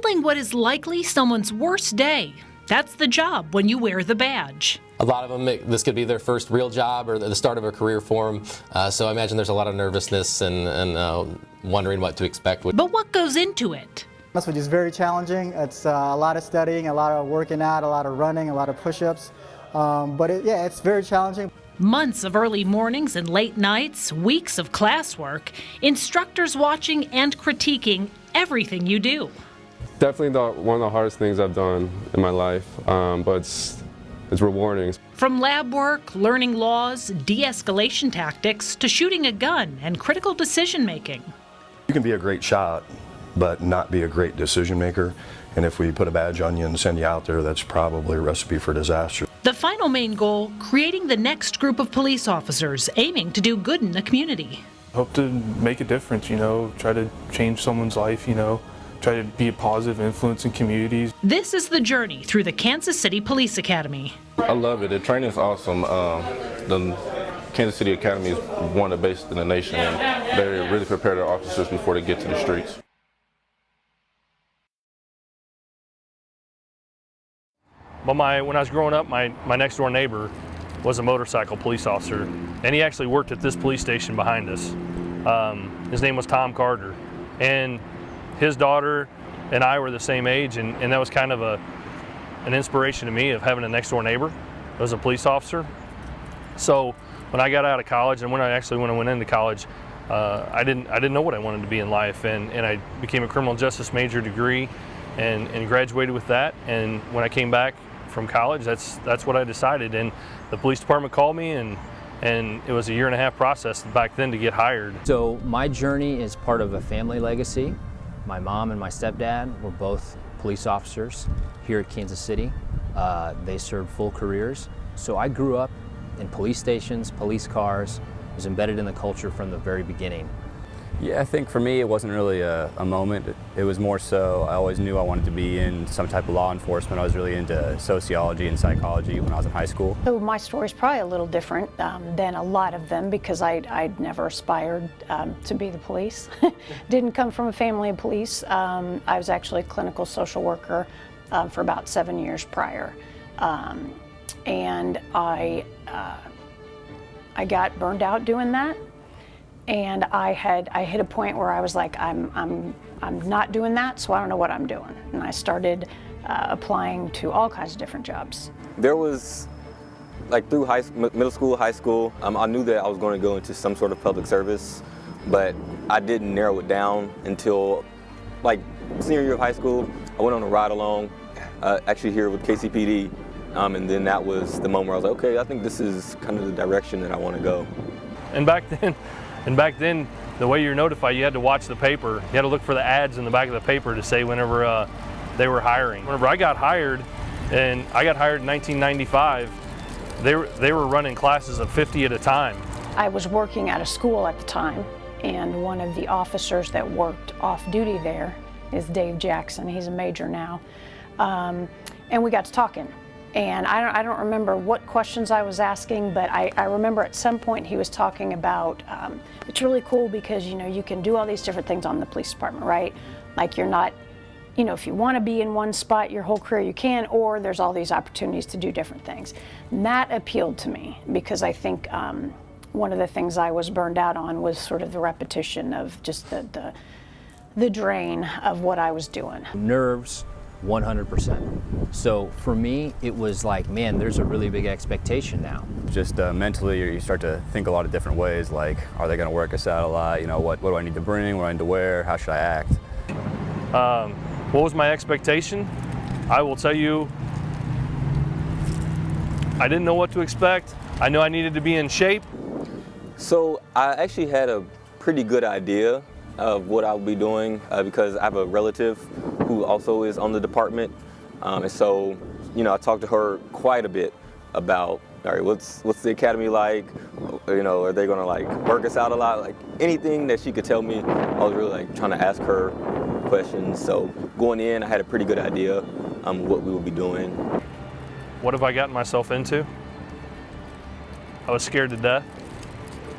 Handling what is likely someone's worst day. That's the job when you wear the badge. A lot of them, this could be their first real job or the start of a career for them. So I imagine there's a lot of nervousness and wondering what to expect. But what goes into it? This was just very challenging. It's a lot of studying, a lot of working out, a lot of running, a lot of push-ups. But it's very challenging. Months of early mornings and late nights, weeks of classwork, instructors watching and critiquing everything you do. Definitely one of the hardest things I've done in my life, but it's rewarding. From lab work, learning laws, de-escalation tactics, to shooting a gun and critical decision making. You can be a great shot, but not be a great decision maker. And if we put a badge on you and send you out there, that's probably a recipe for disaster. The final main goal, creating the next group of police officers aiming to do good in the community. Hope to make a difference, try to change someone's life, try to be a positive influence in communities. This is the journey through the Kansas City Police Academy. I love it. The training is awesome. The Kansas City Academy is one of the best in the nation, and they really prepare their officers before they get to the streets. But when I was growing up, my next door neighbor was a motorcycle police officer, and he actually worked at this police station behind us. His name was Tom Carter, and his daughter and I were the same age, and that was kind of an inspiration to me of having a next door neighbor that was a police officer. So when I got out of college, and when I went into college, I didn't know what I wanted to be in life, and I became a criminal justice major degree, and graduated with that. And when I came back from college, that's what I decided. And the police department called me, and it was a 1.5-year process back then to get hired. So my journey is part of a family legacy. My mom and my stepdad were both police officers here at Kansas City. They served full careers. So I grew up in police stations, police cars, was embedded in the culture from the very beginning. Yeah, I think for me it wasn't really a moment. It was more so I always knew I wanted to be in some type of law enforcement. I was really into sociology and psychology when I was in high school. So my story's probably a little different than a lot of them because I'd never aspired to be the police. Didn't come from a family of police. I was actually a clinical social worker for about 7 years prior. And I got burned out doing that. And I hit a point where I was like, I'm not doing that, so I don't know what I'm doing. And I started applying to all kinds of different jobs. There was, like through middle school, high school, I knew that I was going to go into some sort of public service, but I didn't narrow it down until like senior year of high school. I went on a ride along, actually here with KCPD, and then that was the moment where I was like, okay, I think this is kind of the direction that I want to go. And back then, the way you're notified, you had to watch the paper. You had to look for the ads in the back of the paper to say whenever they were hiring. Whenever I got hired, and I got hired in 1995, they were running classes of 50 at a time. I was working at a school at the time, and one of the officers that worked off duty there is Dave Jackson. He's a major now. And we got to talking. And I don't remember what questions I was asking, but I remember at some point he was talking about, it's really cool because, you can do all these different things on the police department, right? Like you're not, if you want to be in one spot your whole career, you can, or there's all these opportunities to do different things. And that appealed to me because I think one of the things I was burned out on was sort of the repetition of just the drain of what I was doing. Nerves, 100%. So for me, it was like, man, there's a really big expectation now. Just mentally, you start to think a lot of different ways, like, are they going to work us out a lot? What do I need to bring? What do I need to wear? How should I act? What was my expectation? I will tell you, I didn't know what to expect. I knew I needed to be in shape. So I actually had a pretty good idea of what I'll be doing because I have a relative who also is on the department. And so, I talked to her quite a bit about, all right, what's the academy like? Are they gonna like work us out a lot? Like anything that she could tell me, I was really like trying to ask her questions. So going in, I had a pretty good idea what we would be doing. What have I gotten myself into? I was scared to death.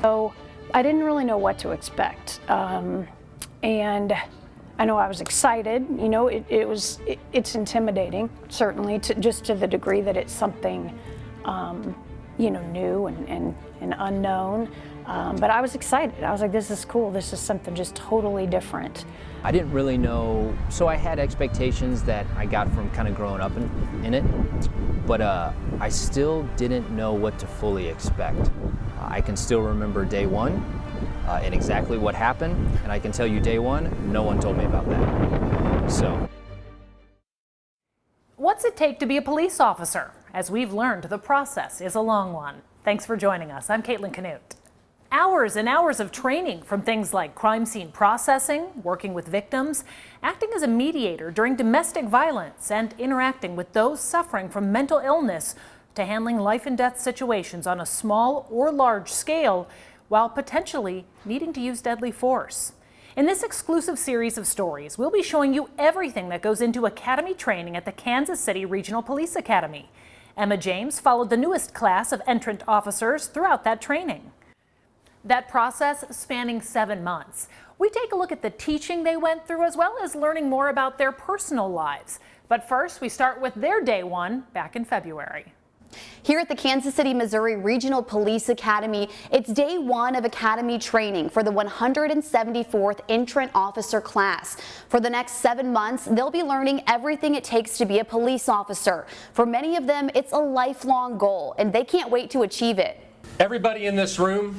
So I didn't really know what to expect. And I know I was excited. You know, it's intimidating, certainly, just to the degree that it's something, you know, new and unknown. But I was excited. I was like, this is cool. This is something just totally different. I didn't really know, so I had expectations that I got from kind of growing up in it, but I still didn't know what to fully expect. I can still remember day one and exactly what happened, and I can tell you day one, no one told me about that. So. What's it take to be a police officer? As we've learned, the process is a long one. Thanks for joining us. I'm Caitlin Canute. Hours and hours of training, from things like crime scene processing, working with victims, acting as a mediator during domestic violence, and interacting with those suffering from mental illness, to handling life and death situations on a small or large scale while potentially needing to use deadly force. In this exclusive series of stories, we'll be showing you everything that goes into academy training at the Kansas City Regional Police Academy. Emma James followed the newest class of entrant officers throughout that training. That process spanning 7 months. We take a look at the teaching they went through, as well as learning more about their personal lives. But first, we start with their day one back in February. Here at the Kansas City, Missouri Regional Police Academy, it's day one of academy training for the 174th Entrant Officer class. For the next 7 months, they'll be learning everything it takes to be a police officer. For many of them, it's a lifelong goal, and they can't wait to achieve it. Everybody in this room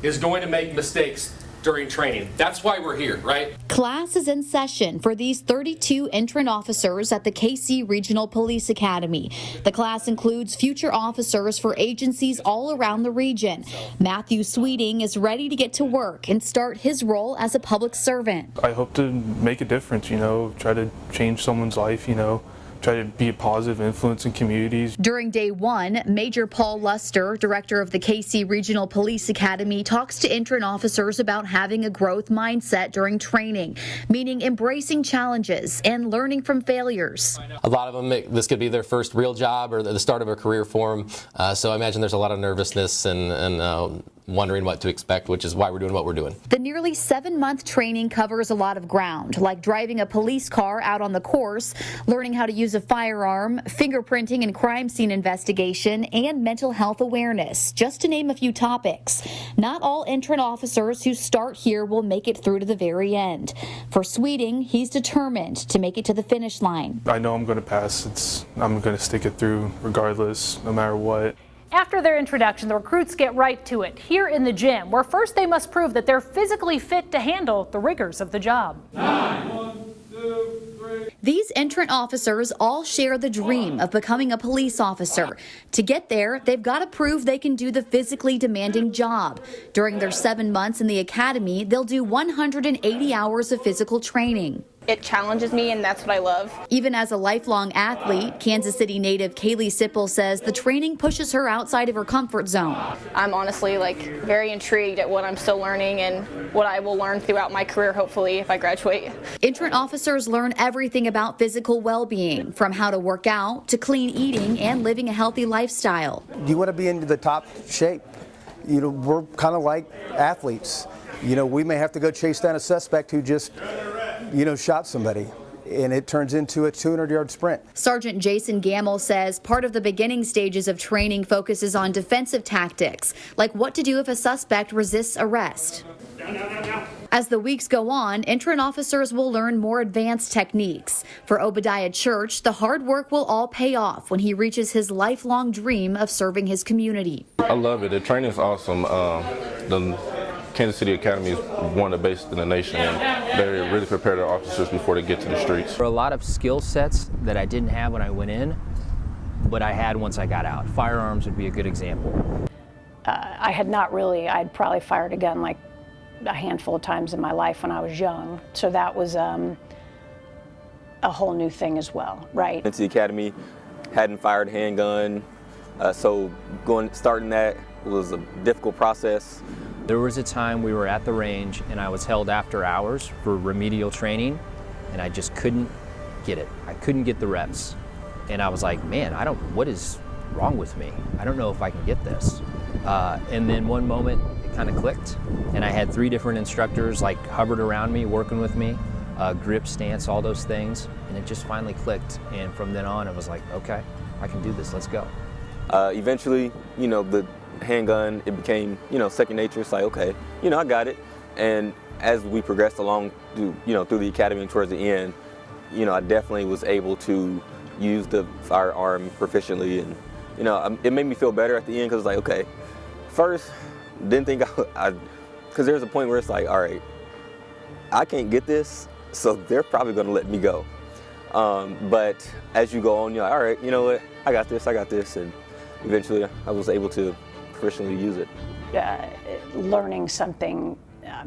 is going to make mistakes during training. That's why we're here, right? Class is in session for these 32 entrant officers at the KC Regional Police Academy. The class includes future officers for agencies all around the region. Matthew Sweeting is ready to get to work and start his role as a public servant. I hope to make a difference, you know, try to change someone's life, you know, try to be a positive influence in communities. During day one, Major Paul Luster, director of the KC Regional Police Academy, talks to entrant officers about having a growth mindset during training, meaning embracing challenges and learning from failures. A lot of them, this could be their first real job or the start of a career for them. So I imagine there's a lot of nervousness and wondering what to expect, which is why we're doing what we're doing. The nearly 7-month training covers a lot of ground, like driving a police car out on the course, learning how to use a firearm, fingerprinting and crime scene investigation, and mental health awareness, just to name a few topics. Not all entrant officers who start here will make it through to the very end. For Sweeting, he's determined to make it to the finish line. I know I'm going to pass. I'm going to stick it through regardless, no matter what. After their introduction, the recruits get right to it here in the gym, where first they must prove that they're physically fit to handle the rigors of the job. 1, 2, 3. These entrant officers all share the dream of becoming a police officer. To get there, they've got to prove they can do the physically demanding job. During their 7 months in the academy, they'll do 180 hours of physical training. It challenges me, and that's what I love. Even as a lifelong athlete, Kansas City native Kaylee Sipple says the training pushes her outside of her comfort zone. I'm honestly very intrigued at what I'm still learning and what I will learn throughout my career, hopefully, if I graduate. Entrant officers learn everything about physical well-being, from how to work out to clean eating and living a healthy lifestyle. You want to be in the top shape. You know, we're kind of like athletes. You know, we may have to go chase down a suspect who just shot somebody, and it turns into a 200-yard sprint. Sergeant Jason Gamble says part of the beginning stages of training focuses on defensive tactics, like what to do if a suspect resists arrest. As the weeks go on, entrant officers will learn more advanced techniques. For Obadiah Church, the hard work will all pay off when he reaches his lifelong dream of serving his community. I love it. The training is awesome. The Kansas City Academy is one of the best in the nation, and they really prepare their officers before they get to the streets. There are a lot of skill sets that I didn't have when I went in, but I had once I got out. Firearms would be a good example. I'd probably fired a gun like a handful of times in my life when I was young. So that was a whole new thing as well, right? Into the academy, hadn't fired a handgun, so starting that was a difficult process. There was a time we were at the range and I was held after hours for remedial training, and I just couldn't get it. I couldn't get the reps. And I was like, man, what is wrong with me? I don't know if I can get this. And then one moment it kind of clicked, and I had 3 different instructors hovered around me, working with me. grip, stance, all those things, and it just finally clicked. And from then on, it was like, okay, I can do this, let's go. Eventually, the handgun, it became, second nature. It's like, okay, I got it. And as we progressed along through the academy and towards the end, I definitely was able to use the firearm proficiently, and it made me feel better at the end, because it's like, okay, first didn't think because there's a point where it's like, all right, I can't get this, so they're probably going to let me go. But as you go on, you're like, all right, you know what, I got this, and eventually I was able to proficiently use it. Learning something,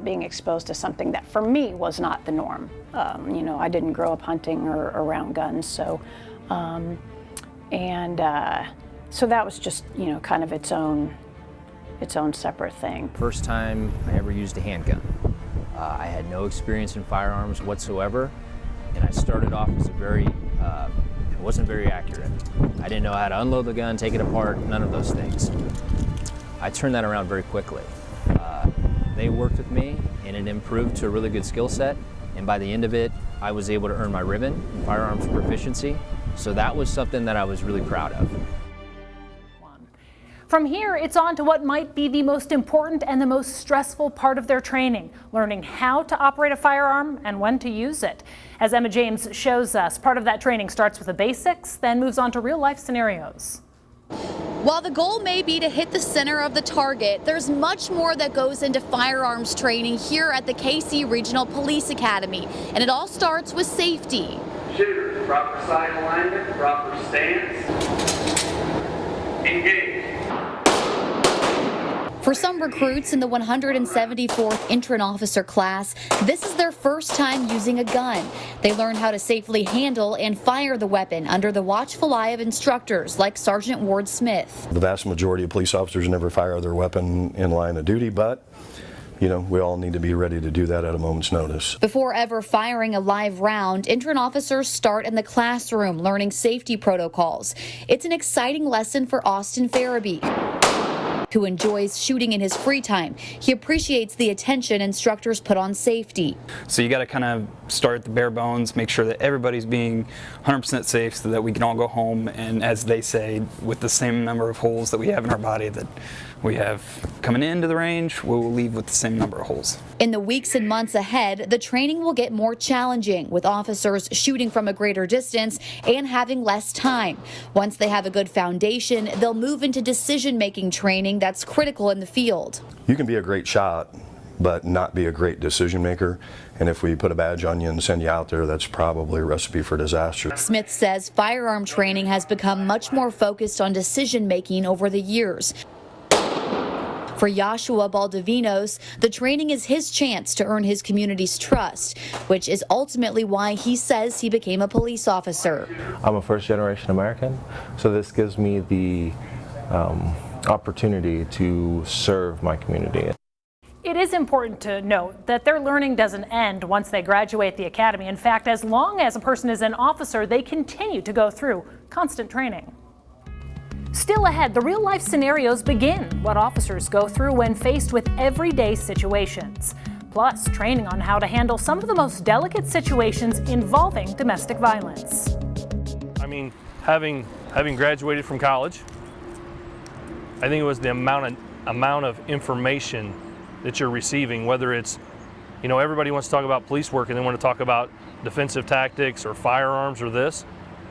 being exposed to something that for me was not the norm. I didn't grow up hunting or around guns, so so that was just kind of its own separate thing. First time I ever used a handgun. I had no experience in firearms whatsoever, and I started off as it wasn't very accurate. I didn't know how to unload the gun, take it apart, none of those things. I turned that around very quickly. They worked with me, and it improved to a really good skill set, and by the end of it, I was able to earn my ribbon in firearms proficiency, so that was something that I was really proud of. From here, it's on to what might be the most important and the most stressful part of their training, learning how to operate a firearm and when to use it. As Emma James shows us, part of that training starts with the basics, then moves on to real-life scenarios. While the goal may be to hit the center of the target, there's much more that goes into firearms training here at the KC Regional Police Academy, and it all starts with safety. Shooters, proper sight alignment, proper stance, engage. For some recruits in the 174th Entrant Officer class, this is their first time using a gun. They learn how to safely handle and fire the weapon under the watchful eye of instructors like Sergeant Ward Smith. The vast majority of police officers never fire their weapon in line of duty, but we all need to be ready to do that at a moment's notice. Before ever firing a live round, entrant officers start in the classroom learning safety protocols. It's an exciting lesson for Austin Farabee, who enjoys shooting in his free time. He appreciates the attention instructors put on safety. So you got to kind of start at the bare bones, make sure that everybody's being 100% safe so that we can all go home and, as they say, with the same number of holes that we have in our body that we have coming into the range, we will leave with the same number of holes. In the weeks and months ahead, the training will get more challenging, with officers shooting from a greater distance and having less time. Once they have a good foundation, they'll move into decision-making training that's critical in the field. You can be a great shot, but not be a great decision maker. And if we put a badge on you and send you out there, that's probably a recipe for disaster. Smith says firearm training has become much more focused on decision-making over the years. For Joshua Baldovinos, the training is his chance to earn his community's trust, which is ultimately why he says he became a police officer. I'm a first-generation American, so this gives me the opportunity to serve my community. It is important to note that their learning doesn't end once they graduate the academy. In fact, as long as a person is an officer, they continue to go through constant training. Still ahead, the real-life scenarios begin, what officers go through when faced with everyday situations. Plus, training on how to handle some of the most delicate situations involving domestic violence. I mean, having graduated from college, I think it was the amount of information that you're receiving, whether it's, everybody wants to talk about police work and they want to talk about defensive tactics or firearms or this.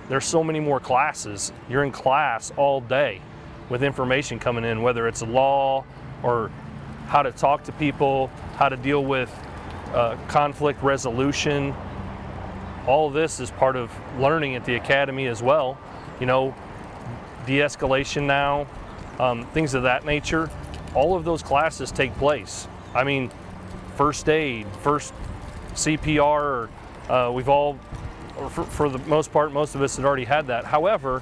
There's so many more classes. You're in class all day with information coming in, whether it's law or how to talk to people, how to deal with conflict resolution. All of this is part of learning at the academy as well. De-escalation now, things of that nature. All of those classes take place. I mean, first aid, first CPR, we've all, for the most part, most of us had already had that. However,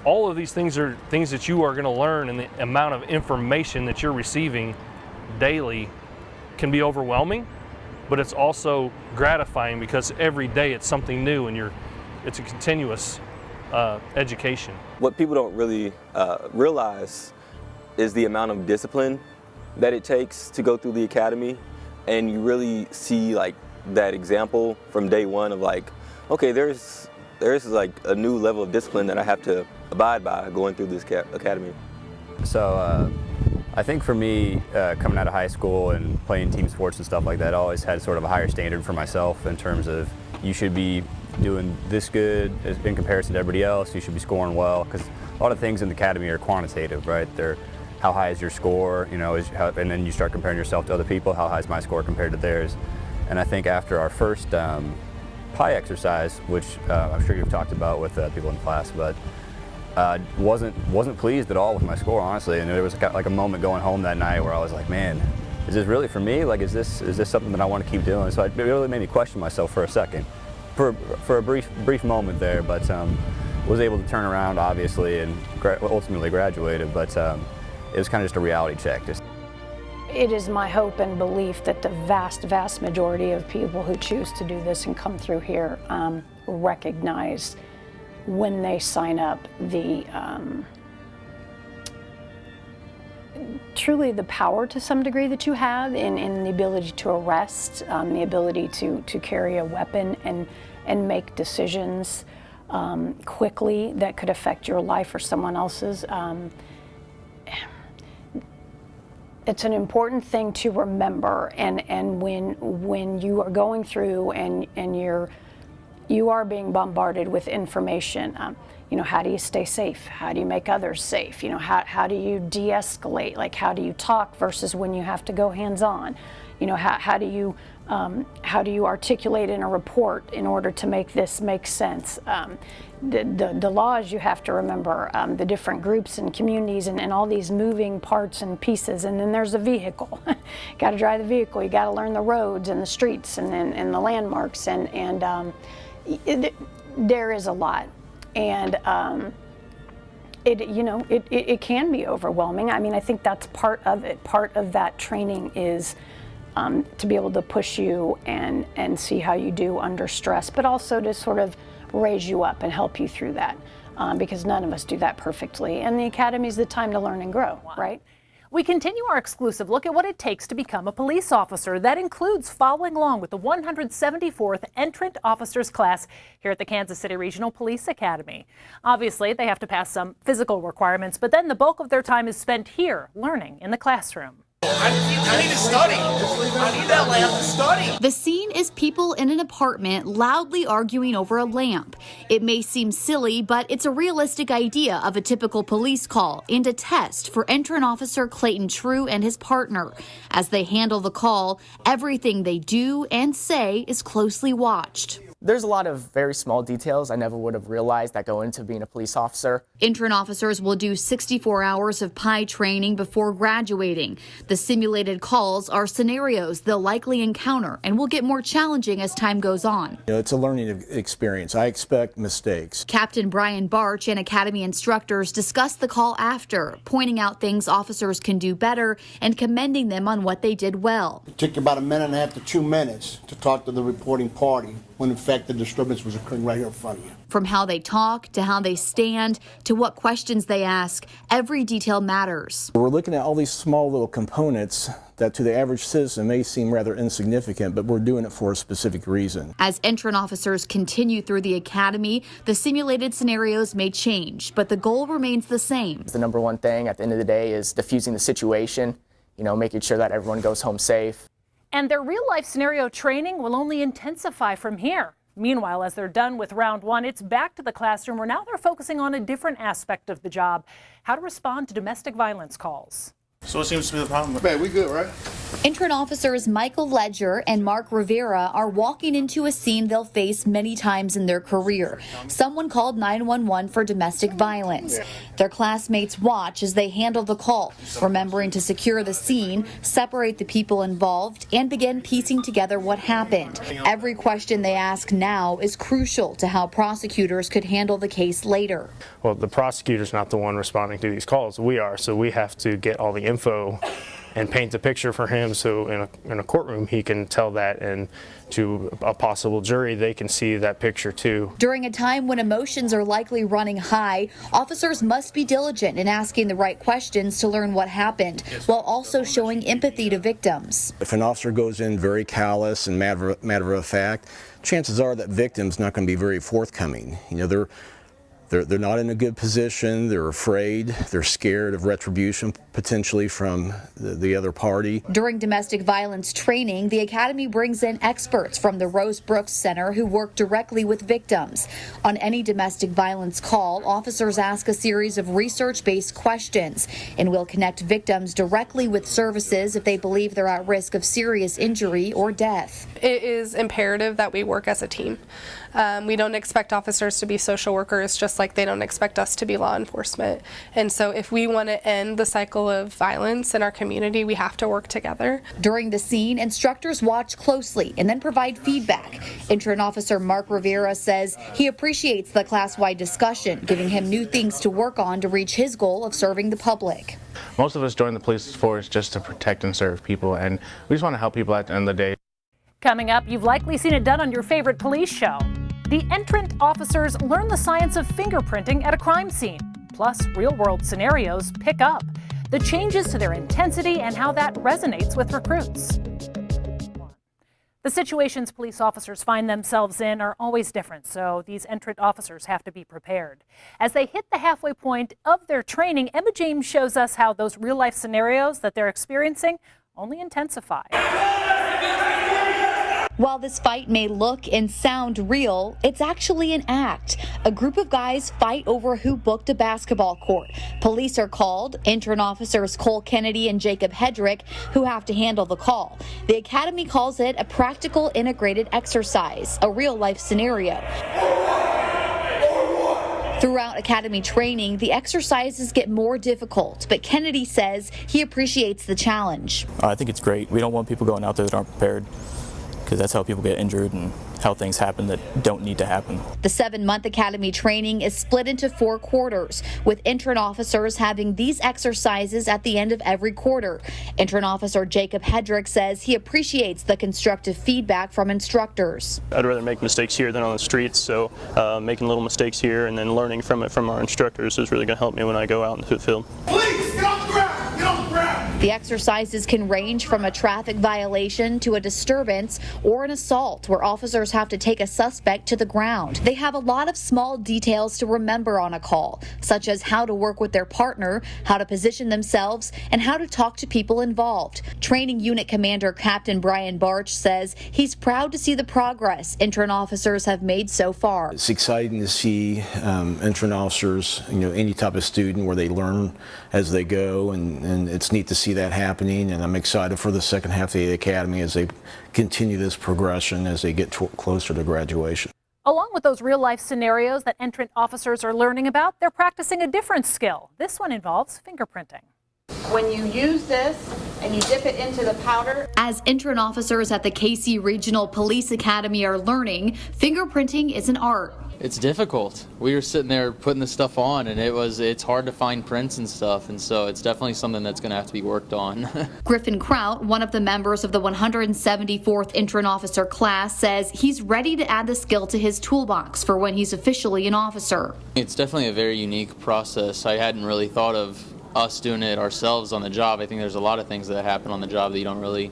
all of these things are things that you are going to learn, and the amount of information that you're receiving daily can be overwhelming, but it's also gratifying because every day it's something new and it's a continuous education. What people don't really realize is the amount of discipline that it takes to go through the academy, and you really see that example from day one of like, okay, there's like a new level of discipline that I have to abide by going through this academy. So I think for me, coming out of high school and playing team sports and stuff like that, I always had sort of a higher standard for myself in terms of you should be doing this good in comparison to everybody else, you should be scoring well, because a lot of things in the academy are quantitative, right? They're how high is your score, you know, and then you start comparing yourself to other people, how high is my score compared to theirs. And I think after our first PI exercise, which I'm sure you've talked about with people in class, but wasn't pleased at all with my score, honestly. And there was like a moment going home that night where I was like, man, is this really for me? Like, is this something that I want to keep doing? So it really made me question myself for a second, for a brief moment there. But was able to turn around, obviously, and ultimately graduated. But it was kind of just a reality check. It is my hope and belief that the vast majority of people who choose to do this and come through here recognize when they sign up truly the power to some degree that you have in the ability to arrest, the ability to carry a weapon and make decisions quickly that could affect your life or someone else's. It's an important thing to remember, and when you are going through and you are being bombarded with information, you know, how do you stay safe? How do you make others safe? You know, how do you de-escalate? Like, how do you talk versus when you have to go hands-on? You know, how do you articulate in a report in order to make this make sense? The laws you have to remember, the different groups and communities and all these moving parts and pieces, and then there's a vehicle. You got to drive the vehicle, you got to learn the roads and the streets and the landmarks, and there is a lot, and it can be overwhelming. I mean, I think that's part of it. Part of that training is to be able to push you and see how you do under stress, but also to sort of raise you up and help you through that, because none of us do that perfectly. And the academy is the time to learn and grow, right? We continue our exclusive look at what it takes to become a police officer. That includes following along with the 174th Entrant Officers class here at the Kansas City Regional Police Academy. Obviously, they have to pass some physical requirements, but then the bulk of their time is spent here learning in the classroom. I need to study. I need that lamp to study. The scene is people in an apartment loudly arguing over a lamp. It may seem silly, but it's a realistic idea of a typical police call and a test for Entrant Officer Clayton True and his partner. As they handle the call, everything they do and say is closely watched. There's a lot of very small details I never would have realized that go into being a police officer. Entrant officers will do 64 hours of PI training before graduating. The simulated calls are scenarios they'll likely encounter and will get more challenging as time goes on. You know, it's a learning experience. I expect mistakes. Captain Brian Barch and Academy instructors discuss the call after, pointing out things officers can do better and commending them on what they did well. It took about 1.5 minutes to 2 minutes to talk to the reporting party when in fact the disturbance was occurring right here in front of you. From how they talk to how they stand to what questions they ask, every detail matters. We're looking at all these small little components that to the average citizen may seem rather insignificant, but we're doing it for a specific reason. As entrant officers continue through the academy, the simulated scenarios may change, but the goal remains the same. The number one thing at the end of the day is diffusing the situation, you know, making sure that everyone goes home safe. And their real-life scenario training will only intensify from here. Meanwhile, as they're done with round one, it's back to the classroom where now they're focusing on a different aspect of the job, how to respond to domestic violence calls. So what seems to be the problem? Man, we good, right? Entrant officers Michael Ledger and Mark Rivera are walking into a scene they'll face many times in their career. Someone called 911 for domestic violence. Their classmates watch as they handle the call, remembering to secure the scene, separate the people involved, and begin piecing together what happened. Every question they ask now is crucial to how prosecutors could handle the case later. Well, the prosecutor's not the one responding to these calls. We are, so we have to get all the info and paint a picture for him so in a courtroom he can tell that, and to a possible jury they can see that picture too. During a time when emotions are likely running high, officers must be diligent in asking the right questions to learn what happened, while also showing empathy to victims. If an officer goes in very callous and matter of fact, chances are that victim's not going to be very forthcoming. You know, they're not in a good position, they're afraid, they're scared of retribution potentially from the other party. During domestic violence training, the Academy brings in experts from the Rose Brooks Center who work directly with victims. On any domestic violence call, officers ask a series of research-based questions and will connect victims directly with services if they believe they're at risk of serious injury or death. It is imperative that we work as a team. We don't expect officers to be social workers, just like they don't expect us to be law enforcement. And so if we want to end the cycle of violence in our community, we have to work together. During the scene, instructors watch closely and then provide feedback. Entrant Officer Mark Rivera says he appreciates the class-wide discussion, giving him new things to work on to reach his goal of serving the public. Most of us join the police force just to protect and serve people, and we just want to help people at the end of the day. Coming up, you've likely seen it done on your favorite police show. The Entrant officers learn the science of fingerprinting at a crime scene. Plus, real-world scenarios pick up. The changes to their intensity and how that resonates with recruits. The situations police officers find themselves in are always different, so these Entrant officers have to be prepared. As they hit the halfway point of their training, Emma James shows us how those real-life scenarios that they're experiencing only intensify. While this fight may look and sound real, it's actually an act. A group of guys fight over who booked a basketball court. Police are called, Entrant officers Cole Kennedy and Jacob Hedrick, who have to handle the call. The Academy calls it a practical integrated exercise, a real-life scenario. Throughout Academy training, the exercises get more difficult, but Kennedy says he appreciates the challenge. I think it's great. We don't want people going out there that aren't prepared, because that's how people get injured and how things happen that don't need to happen. The 7-month Academy training is split into 4 quarters, with Entrant officers having these exercises at the end of every quarter. Entrant officer Jacob Hedrick says he appreciates the constructive feedback from instructors. I'd rather make mistakes here than on the streets, so making little mistakes here and then learning from it from our instructors is really going to help me when I go out into the field. Police, get on the ground! Get on the ground! The exercises can range from a traffic violation to a disturbance or an assault where officers have to take a suspect to the ground. They have a lot of small details to remember on a call, such as how to work with their partner, how to position themselves, and how to talk to people involved. Training Unit Commander Captain Brian Barch says he's proud to see the progress Entrant officers have made so far. It's exciting to see Entrant officers, any type of student where they learn as they go, and it's neat to see that happening, and I'm excited for the second half of the Academy as they continue this progression as they get closer to graduation. Along with those real-life scenarios that Entrant officers are learning about, they're practicing a different skill. This one involves fingerprinting. When you use this and you dip it into the powder. As Entrant officers at the KC Regional Police Academy are learning, fingerprinting is an art. It's difficult. We were sitting there putting this stuff on, and it's hard to find prints and stuff, and so it's definitely something that's going to have to be worked on. Griffin Kraut, one of the members of the 174th Entrant officer class, says he's ready to add the skill to his toolbox for when he's officially an officer. It's definitely a very unique process. I hadn't really thought of us doing it ourselves on the job. I think there's a lot of things that happen on the job that you don't really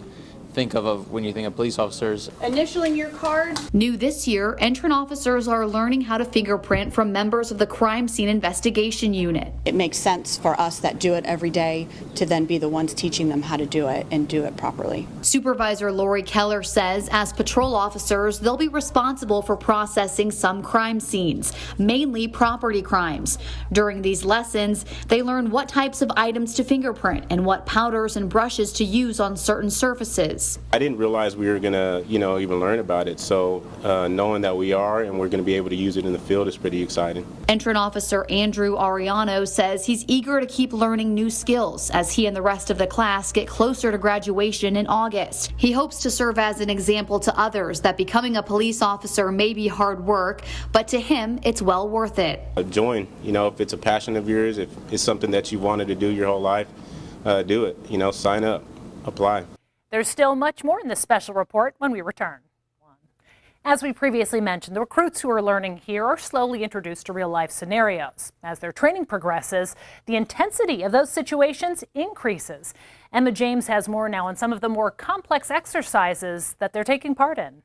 think of when you think of police officers. Initialing your card. New this year, Entrant officers are learning how to fingerprint from members of the Crime Scene Investigation Unit. It makes sense for us that do it every day to then be the ones teaching them how to do it and do it properly. Supervisor Lori Keller says as patrol officers, they'll be responsible for processing some crime scenes, mainly property crimes. During these lessons, they learn what types of items to fingerprint and what powders and brushes to use on certain surfaces. I didn't realize we were going to, even learn about it. So knowing that we are and we're going to be able to use it in the field is pretty exciting. Entrant officer Andrew Ariano says he's eager to keep learning new skills as he and the rest of the class get closer to graduation in August. He hopes to serve as an example to others that becoming a police officer may be hard work, but to him, it's well worth it. Join, if it's a passion of yours, if it's something that you wanted to do your whole life, do it. Sign up, apply. There's still much more in this special report when we return. As we previously mentioned, the recruits who are learning here are slowly introduced to real-life scenarios. As their training progresses, the intensity of those situations increases. Emma James has more now on some of the more complex exercises that they're taking part in.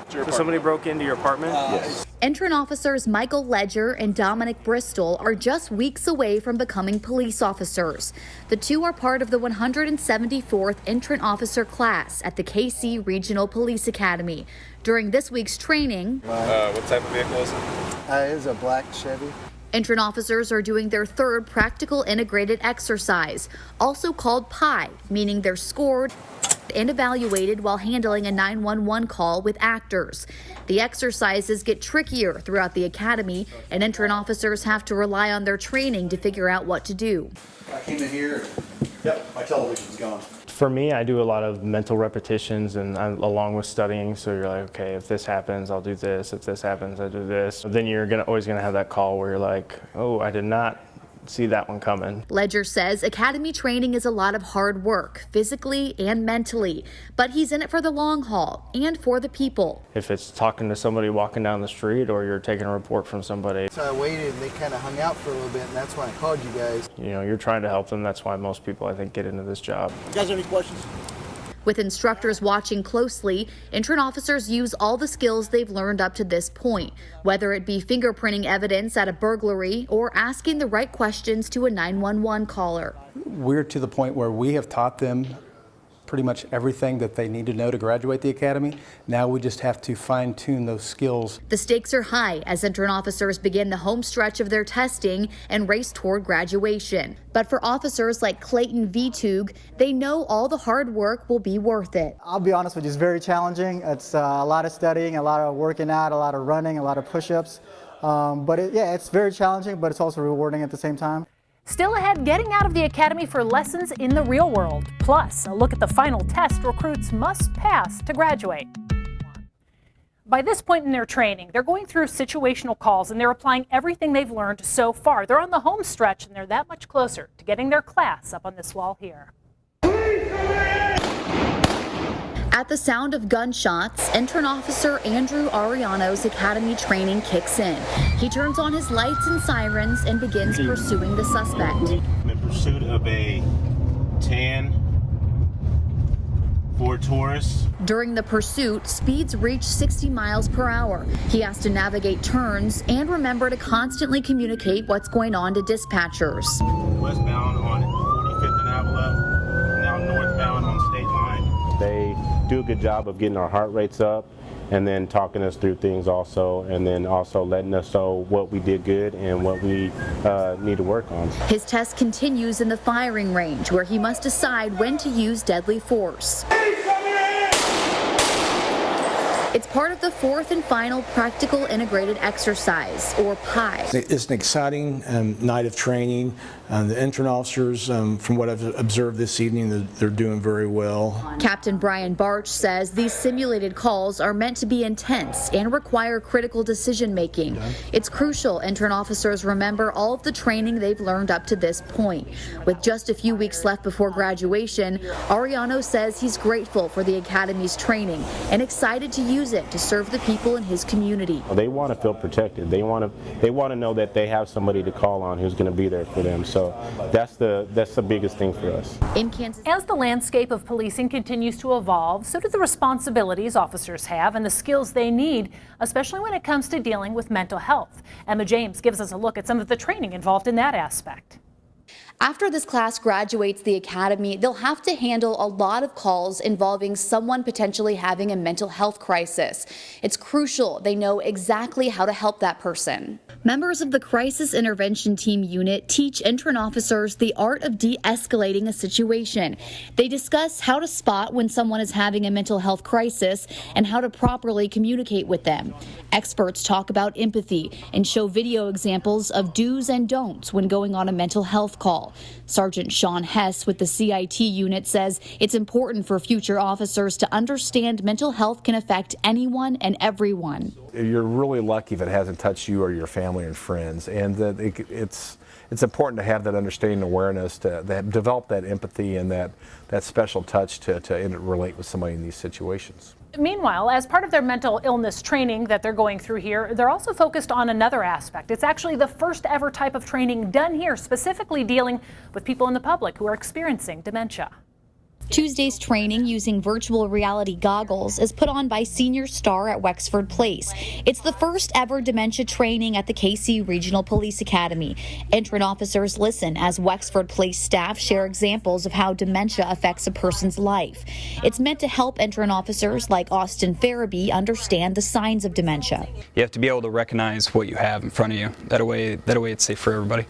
So somebody broke into your apartment? Yes. Entrant officers Michael Ledger and Dominic Bristol are just weeks away from becoming police officers. The two are part of the 174th entrant officer class at the KC Regional Police Academy. During this week's training, What type of vehicle is it? It is a black Chevy. entrant officers are doing their third practical integrated exercise, also called PI, meaning they're scored and evaluated while handling a 911 call with actors. The exercises get trickier throughout the academy, and entrant officers have to rely on their training to figure out what to do. I came in here, yep, my television's gone. For me, I do a lot of mental repetitions and along with studying. So you're like, okay, if this happens, I'll do this. If this happens, I do this. Then you're always gonna have that call where you're like, oh, I did not see that one coming. Ledger says academy training is a lot of hard work, physically and mentally, but he's in it for the long haul and for the people. If it's talking to somebody walking down the street or you're taking a report from somebody. So I waited and they kind of hung out for a little bit, and that's why I called you guys. You're trying to help them. That's why most people, I think, get into this job. You guys have any questions? With instructors watching closely, entrant officers use all the skills they've learned up to this point, whether it be fingerprinting evidence at a burglary or asking the right questions to a 911 caller. We're to the point where we have taught them pretty much everything that they need to know to graduate the academy. Now we just have to fine-tune those skills. The stakes are high as entrant officers begin the home stretch of their testing and race toward graduation. But for officers like Clayton Vitug, they know all the hard work will be worth it. I'll be honest with you, it's very challenging. It's a lot of studying, a lot of working out, a lot of running, a lot of push-ups. It's very challenging, but it's also rewarding at the same time. Still ahead, getting out of the academy for lessons in the real world. Plus, a look at the final test recruits must pass to graduate. By this point in their training, they're going through situational calls and they're applying everything they've learned so far. They're on the home stretch and they're that much closer to getting their class up on this wall here. At the sound of gunshots, entrant officer Andrew Ariano's academy training kicks in. He turns on his lights and sirens and begins pursuing the suspect. I'm in pursuit of a tan Ford Taurus. During the pursuit, speeds reach 60 miles per hour. He has to navigate turns and remember to constantly communicate what's going on to dispatchers. Westbound on 45th and Avila, now northbound on State Line. They do a good job of getting our heart rates up and then talking us through things also, and then also letting us know what we did good and what we need to work on. His test continues in the firing range where he must decide when to use deadly force. It's part of the fourth and final practical integrated exercise, or PI. It's an exciting night of training. The entrant officers, from what I've observed this evening, they're doing very well. Captain Brian Barch says these simulated calls are meant to be intense and require critical decision making. It's crucial entrant officers remember all of the training they've learned up to this point. With just a few weeks left before graduation, Ariano says he's grateful for the Academy's training and excited to use it to serve the people in his community. They want to feel protected. They want to know that they have somebody to call on who's going to be there for them. So that's the biggest thing for us. In Kansas, as the landscape of policing continues to evolve, so do the responsibilities officers have and the skills they need, especially when it comes to dealing with mental health. Emma James gives us a look at some of the training involved in that aspect. After this class graduates the academy, they'll have to handle a lot of calls involving someone potentially having a mental health crisis. It's crucial they know exactly how to help that person. Members of the Crisis Intervention Team unit teach entrant officers the art of de-escalating a situation. They discuss how to spot when someone is having a mental health crisis and how to properly communicate with them. Experts talk about empathy and show video examples of do's and don'ts when going on a mental health call. Sergeant Sean Hess with the CIT unit says it's important for future officers to understand mental health can affect anyone and everyone. You're really lucky if it hasn't touched you or your family and friends, and that it's it's important to have that understanding, awareness, to develop that empathy and that special touch to relate with somebody in these situations. Meanwhile, as part of their mental illness training that they're going through here, they're also focused on another aspect. It's actually the first ever type of training done here, specifically dealing with people in the public who are experiencing dementia. Tuesday's training using virtual reality goggles is put on by Senior Star at Wexford Place. It's the first ever dementia training at the KC Regional Police Academy. Entrant officers listen as Wexford Place staff share examples of how dementia affects a person's life. It's meant to help entrant officers like Austin Farabee understand the signs of dementia. You have to be able to recognize what you have in front of you. That way it's safe for everybody.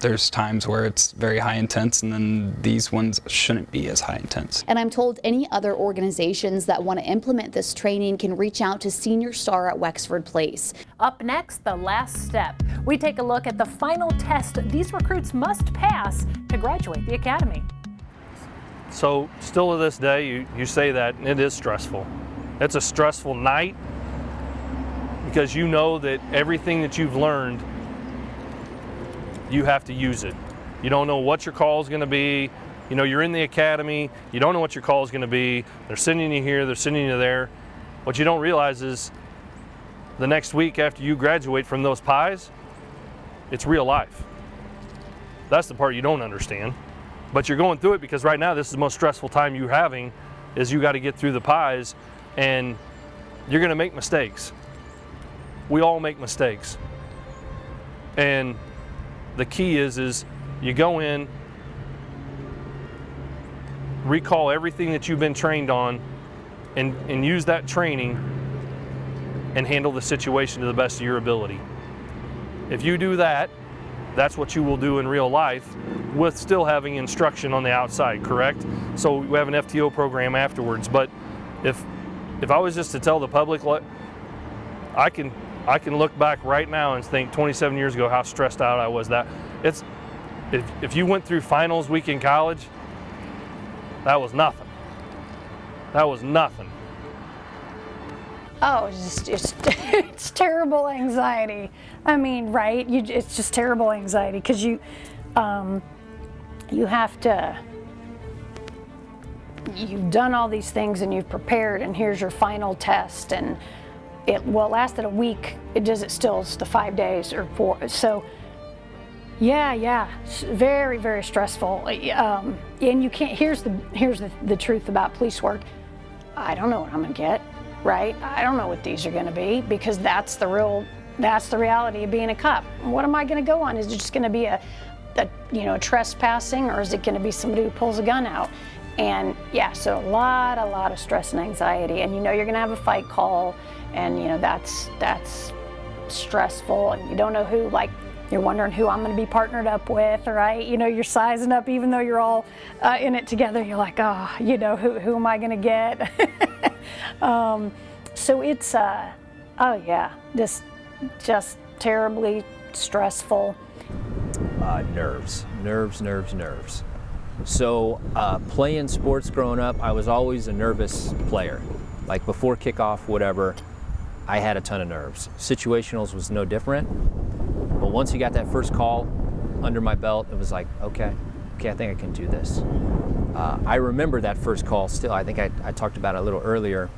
There's times where it's very high intense, and then these ones shouldn't be as high intense. And I'm told any other organizations that want to implement this training can reach out to Senior Star at Wexford Place. Up next, the last step. We take a look at the final test these recruits must pass to graduate the academy. So still to this day, you say that, and it is stressful. It's a stressful night because you know that everything that you've learned, you have to use it. You don't know what your call is going to be. You know, you're in the academy, you don't know what your call is going to be. They're sending you here, they're sending you there. What you don't realize is the next week after you graduate from those pies, it's real life. That's the part you don't understand. But you're going through it because right now this is the most stressful time you're having, is you got to get through the pies, and you're going to make mistakes. We all make mistakes. And the key is you go in, recall everything that you've been trained on, and use that training and handle the situation to the best of your ability. If you do that, that's what you will do in real life with still having instruction on the outside, correct? So we have an FTO program afterwards, but if I was just to tell the public, I can look back right now and think 27 years ago how stressed out I was. If you went through finals week in college, that was nothing. That was nothing. Oh, it's terrible anxiety. I mean, right? It's just terrible anxiety because you have to. You've done all these things and you've prepared, and here's your final test, and it lasted a week. It's the 5 days or 4. So yeah, it's very, very stressful. And you can't. Here's the truth about police work. I don't know what I'm gonna get. Right? I don't know what these are gonna be, because that's the reality of being a cop. What am I gonna go on? Is it just gonna be a trespassing, or is it gonna be somebody who pulls a gun out? And yeah, so a lot of stress and anxiety, and you're gonna have a fight call, and that's stressful, and you don't know who, you're wondering who I'm gonna be partnered up with, right? You're sizing up, even though you're all in it together, you're like, oh, who am I gonna get? So it's, oh yeah, just terribly stressful. Nerves. So playing sports growing up, I was always a nervous player. Like before kickoff, whatever, I had a ton of nerves. Situationals was no different. But once you got that first call under my belt, it was like, okay, I think I can do this. I remember that first call still. I think I talked about it a little earlier.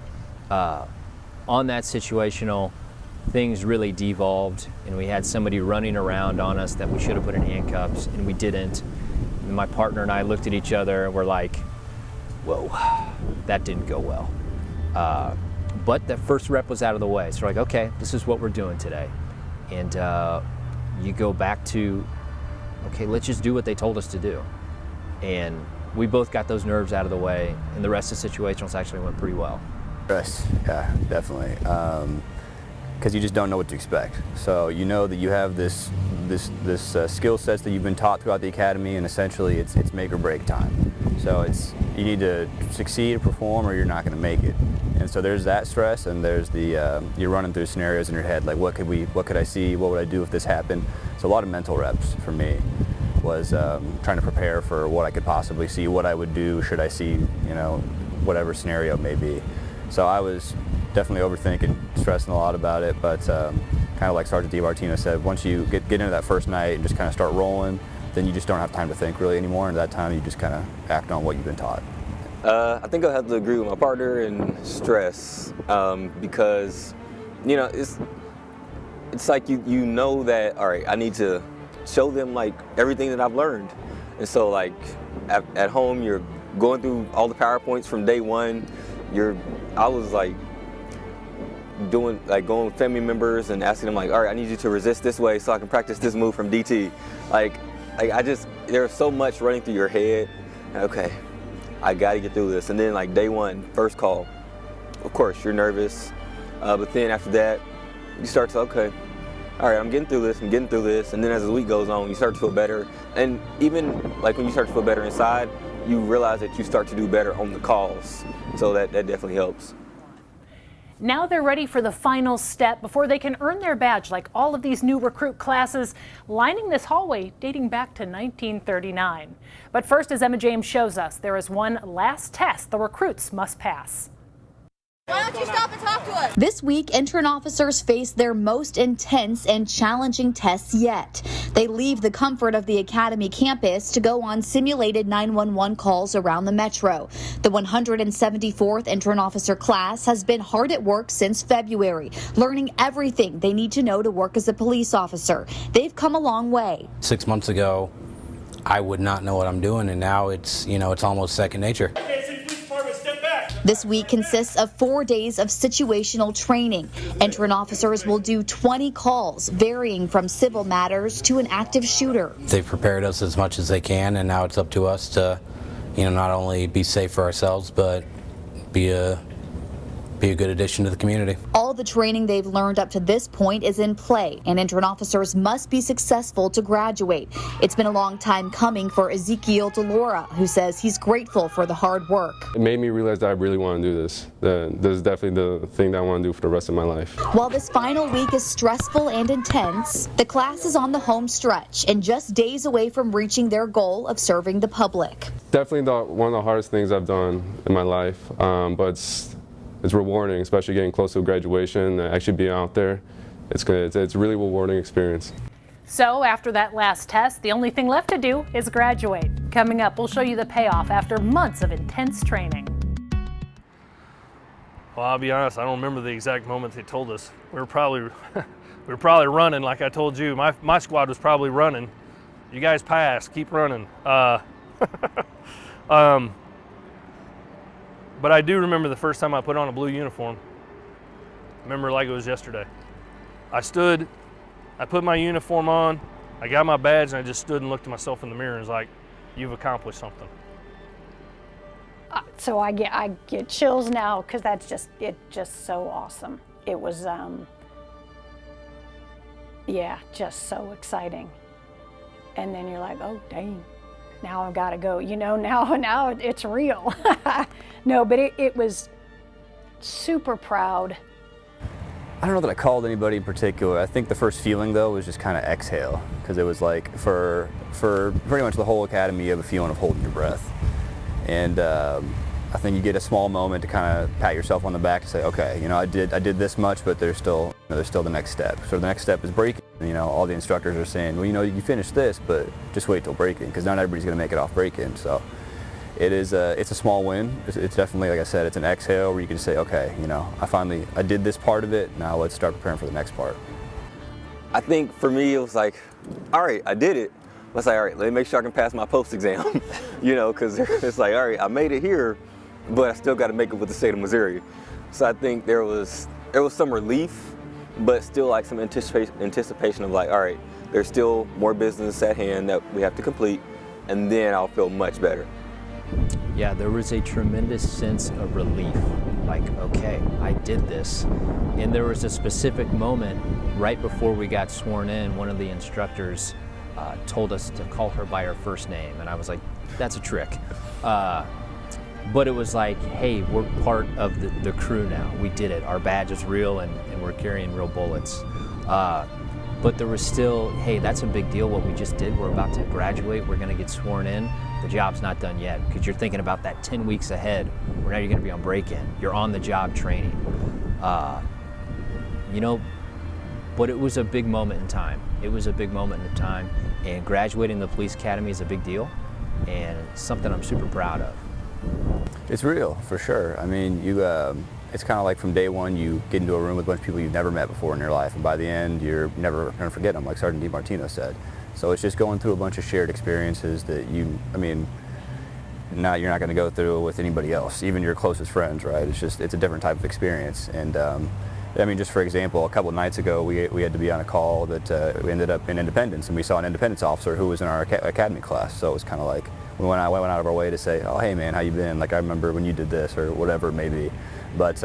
On that situational, things really devolved, and we had somebody running around on us that we should have put in handcuffs, and we didn't. And my partner and I looked at each other and we're like, whoa, that didn't go well. But that first rep was out of the way. So we're like, okay, this is what we're doing today. And you go back to, okay, let's just do what they told us to do. And we both got those nerves out of the way, and the rest of the situationals actually went pretty well. Stress, yeah, definitely. Because you just don't know what to expect. So you know that you have this skill sets that you've been taught throughout the academy, and essentially it's make or break time. So you need to succeed, perform, or you're not going to make it. And so there's that stress, and there's the you're running through scenarios in your head, like what could I see, what would I do if this happened. So a lot of mental reps for me was trying to prepare for what I could possibly see, what I would do should I see, whatever scenario it may be. So I was definitely overthinking, stressing a lot about it, but kind of like Sergeant DiMartino said, once you get into that first night and just kind of start rolling, then you just don't have time to think really anymore, and at that time you just kind of act on what you've been taught. I think I'll have to agree with my partner in stress, because, you know, it's like you know that, all right, I need to show them like everything that I've learned. And so like at home, you're going through all the PowerPoints from day one. I was like going with family members and asking them like, all right, I need you to resist this way so I can practice this move from DT. Like there's so much running through your head. Okay, I gotta get through this. And then like day one, first call, of course you're nervous, but then after that, you start to, okay, all right, I'm getting through this, and then as the week goes on, you start to feel better. And even like when you start to feel better inside, you realize that you start to do better on the calls. So that definitely helps. Now they're ready for the final step before they can earn their badge, like all of these new recruit classes lining this hallway dating back to 1939. But first, as Emma James shows us, there is one last test the recruits must pass. Why don't you stop and talk to us? This week, entrant officers face their most intense and challenging tests yet. They leave the comfort of the academy campus to go on simulated 911 calls around the metro. The 174th entrant officer class has been hard at work since February, learning everything they need to know to work as a police officer. They've come a long way. 6 months ago, I would not know what I'm doing, and now it's almost second nature. This week consists of 4 days of situational training. Entrant officers will do 20 calls, varying from civil matters to an active shooter. They've prepared us as much as they can, and now it's up to us to, not only be safe for ourselves, but be a good addition to the community. All the training they've learned up to this point is in play, and entrant officers must be successful to graduate. It's been a long time coming for Ezekiel Delora, who says he's grateful for the hard work. It made me realize that I really want to do this. This is definitely the thing that I want to do for the rest of my life. While this final week is stressful and intense, the class is on the home stretch and just days away from reaching their goal of serving the public. Definitely one of the hardest things I've done in my life, but it's rewarding, especially getting close to graduation, actually being out there. It's good. It's a really rewarding experience. So after that last test, the only thing left to do is graduate. Coming up, we'll show you the payoff after months of intense training. Well, I'll be honest, I don't remember the exact moment they told us. We were probably running, like I told you. My squad was probably running. You guys passed, keep running. But I do remember the first time I put on a blue uniform. I remember like it was yesterday. I put my uniform on, I got my badge, and I just stood and looked at myself in the mirror and was like, you've accomplished something. So I get chills now because it's just so awesome. It was, yeah, just so exciting. And then you're like, oh, dang. Now I've got to go, now it's real. No, but it was super proud. I don't know that I called anybody in particular. I think the first feeling though was just kind of exhale, because it was like for pretty much the whole academy you have a feeling of holding your breath. And I think you get a small moment to kind of pat yourself on the back to say, okay, I did this much, but there's still the next step. So the next step is breaking. All the instructors are saying, well, you finished this, but just wait till break-in, because not everybody's going to make it off break-in. So it's a small win. It's definitely, like I said, it's an exhale where you can say, okay, I did this part of it. Now let's start preparing for the next part. I think for me, it was like, all right, I did it. Let's say, all right, let me make sure I can pass my post-exam, because it's like, all right, I made it here, but I still got to make it with the state of Missouri. So I think there was some relief, but still like some anticipation of like, all right, there's still more business at hand that we have to complete, and then I'll feel much better. Yeah, there was a tremendous sense of relief. Like, okay, I did this. And there was a specific moment right before we got sworn in, one of the instructors told us to call her by her first name, and I was like, that's a trick. But it was like, hey, we're part of the crew now. We did it. Our badge is real, and we're carrying real bullets. But there was still, hey, that's a big deal what we just did. We're about to graduate. We're going to get sworn in. The job's not done yet, because you're thinking about that 10 weeks ahead where now you're going to be on break-in. You're on the job training. but it was a big moment in time. It was a big moment in time, and graduating the police academy is a big deal, and it's something I'm super proud of. It's real, for sure. I mean, it's kind of like from day one, you get into a room with a bunch of people you've never met before in your life, and by the end, you're never going to forget them, like Sergeant DiMartino said. So it's just going through a bunch of shared experiences that you're not going to go through with anybody else, even your closest friends, right? It's a different type of experience. And I mean, just for example, a couple of nights ago, we had to be on a call that we ended up in Independence, and we saw an Independence officer who was in our academy class. So it was kind of like, we went out of our way to say, oh, hey man, how you been? Like, I remember when you did this, or whatever it may be. But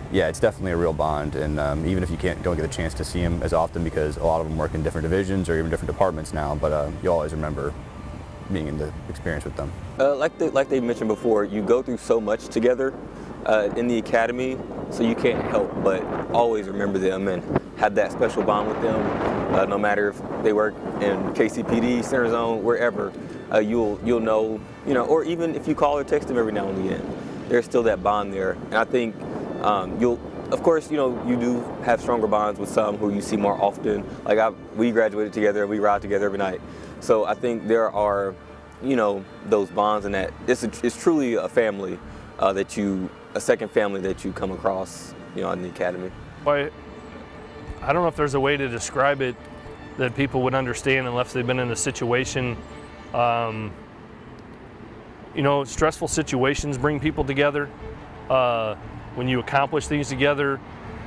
yeah, it's definitely a real bond, and even if you don't get a chance to see them as often, because a lot of them work in different divisions or even different departments now, but you always remember being in the experience with them. Like they mentioned before, you go through so much together in the academy, so you can't help but always remember them and have that special bond with them. No matter if they work in KCPD, Center Zone, wherever, you'll know, or even if you call or text them every now and again, there's still that bond there. And I think of course, you do have stronger bonds with some who you see more often. Like we graduated together, we ride together every night. So I think there are, those bonds, and that it's truly a family a second family that you come across, in the academy. I don't know if there's a way to describe it that people would understand unless they've been in a situation. Stressful situations bring people together. When you accomplish things together,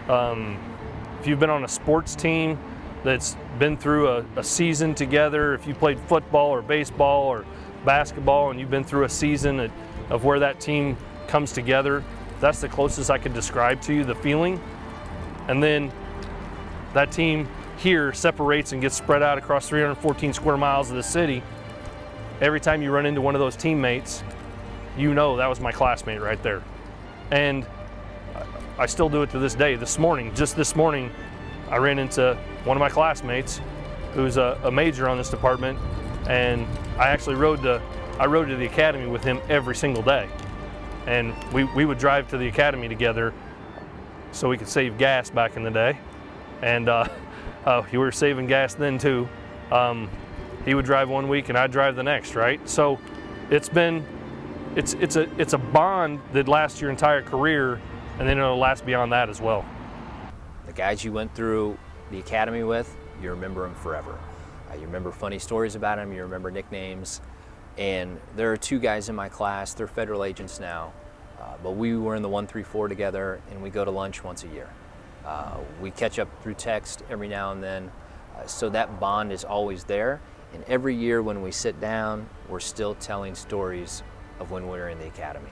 if you've been on a sports team that's been through a season together, if you played football or baseball or basketball and you've been through a season of where that team comes together, that's the closest I could describe to you, the feeling. And then that team here separates and gets spread out across 314 square miles of the city. Every time you run into one of those teammates, that was my classmate right there. And I still do it to this day. Just this morning, I ran into one of my classmates who's a major on this department, and I actually rode to the academy with him every single day. And we would drive to the academy together so we could save gas back in the day. And we were saving gas then too. He would drive one week and I'd drive the next, right? So it's a bond that lasts your entire career, and then it'll last beyond that as well. The guys you went through the academy with, you remember them forever. You remember funny stories about them, you remember nicknames. And there are two guys in my class, they're federal agents now, but we were in the 134 together, and we go to lunch once a year. We catch up through text every now and then, so that bond is always there. And every year when we sit down, we're still telling stories of when we were in the academy.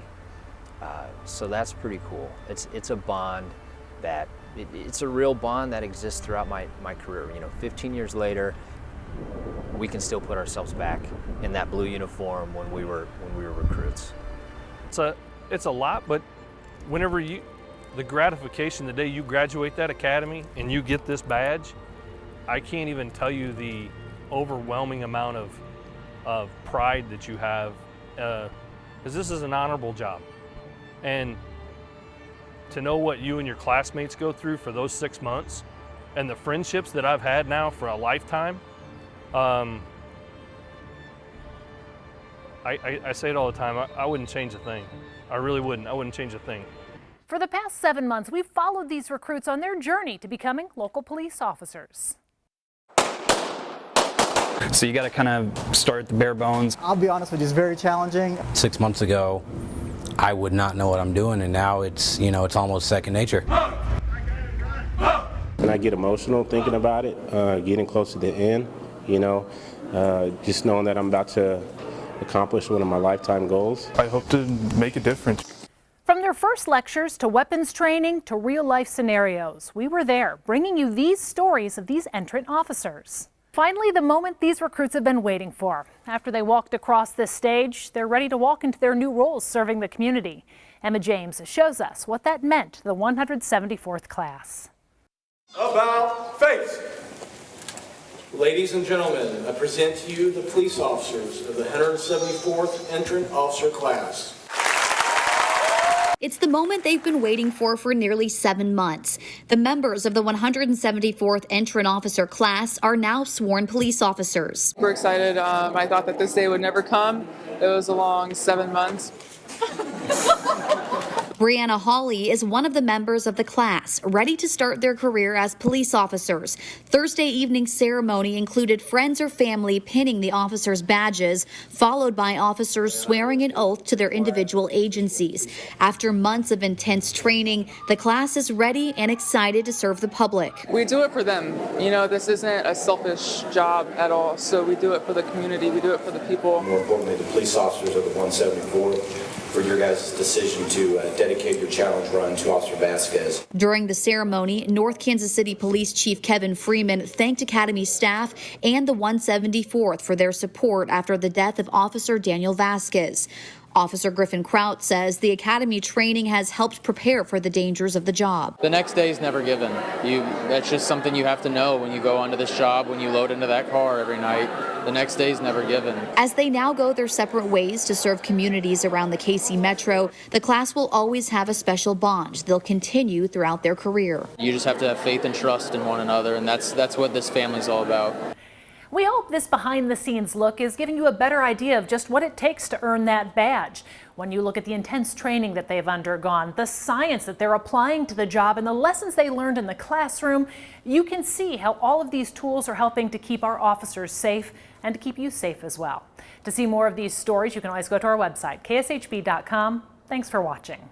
So that's pretty cool. It's a bond that, it's a real bond that exists throughout my career. 15 years later, we can still put ourselves back in that blue uniform when we were recruits. It's a lot, but whenever the gratification the day you graduate that academy and you get this badge, I can't even tell you the overwhelming amount of pride that you have, because this is an honorable job. And to know what you and your classmates go through for those 6 months, and the friendships that I've had now for a lifetime, I say it all the time, I wouldn't change a thing. I really wouldn't. I wouldn't change a thing. For the past 7 months, we've followed these recruits on their journey to becoming local police officers. So you got to kind of start at the bare bones. I'll be honest with you, it's very challenging. 6 months ago, I would not know what I'm doing, and now it's almost second nature. And I get emotional thinking about it, getting close to the end, just knowing that I'm about to accomplish one of my lifetime goals. I hope to make a difference. From their first lectures to weapons training to real-life scenarios, we were there bringing you these stories of these entrant officers. Finally, the moment these recruits have been waiting for. After they walked across this stage, they're ready to walk into their new roles serving the community. Emma James shows us what that meant to the 174th class. About face. Ladies and gentlemen, I present to you the police officers of the 174th Entrant Officer Class. It's the moment they've been waiting for nearly 7 months. The members of the 174th Entrant officer class are now sworn police officers. We're excited. I thought that this day would never come. It was a long 7 months. Brianna Hawley is one of the members of the class, ready to start their career as police officers. Thursday evening ceremony included friends or family pinning the officers' badges, followed by officers swearing an oath to their individual agencies. After months of intense training, the class is ready and excited to serve the public. We do it for them. You know, this isn't a selfish job at all, so we do it for the community, we do it for the people. More importantly, the police officers of the 174th, for your guys' decision to dedicate your challenge run to Officer Vasquez. During the ceremony, North Kansas City Police Chief Kevin Freeman thanked Academy staff and the 174th for their support after the death of Officer Daniel Vasquez. Officer Griffin Kraut says the Academy training has helped prepare for the dangers of the job. The next day is never given. That's just something you have to know when you go onto this job, when you load into that car every night. The next day is never given. As they now go their separate ways to serve communities around the KC Metro, the class will always have a special bond they'll continue throughout their career. You just have to have faith and trust in one another, and that's what this family's all about. We hope this behind-the-scenes look is giving you a better idea of just what it takes to earn that badge. When you look at the intense training that they've undergone, the science that they're applying to the job, and the lessons they learned in the classroom, you can see how all of these tools are helping to keep our officers safe and to keep you safe as well. To see more of these stories, you can always go to our website, kshb.com. Thanks for watching.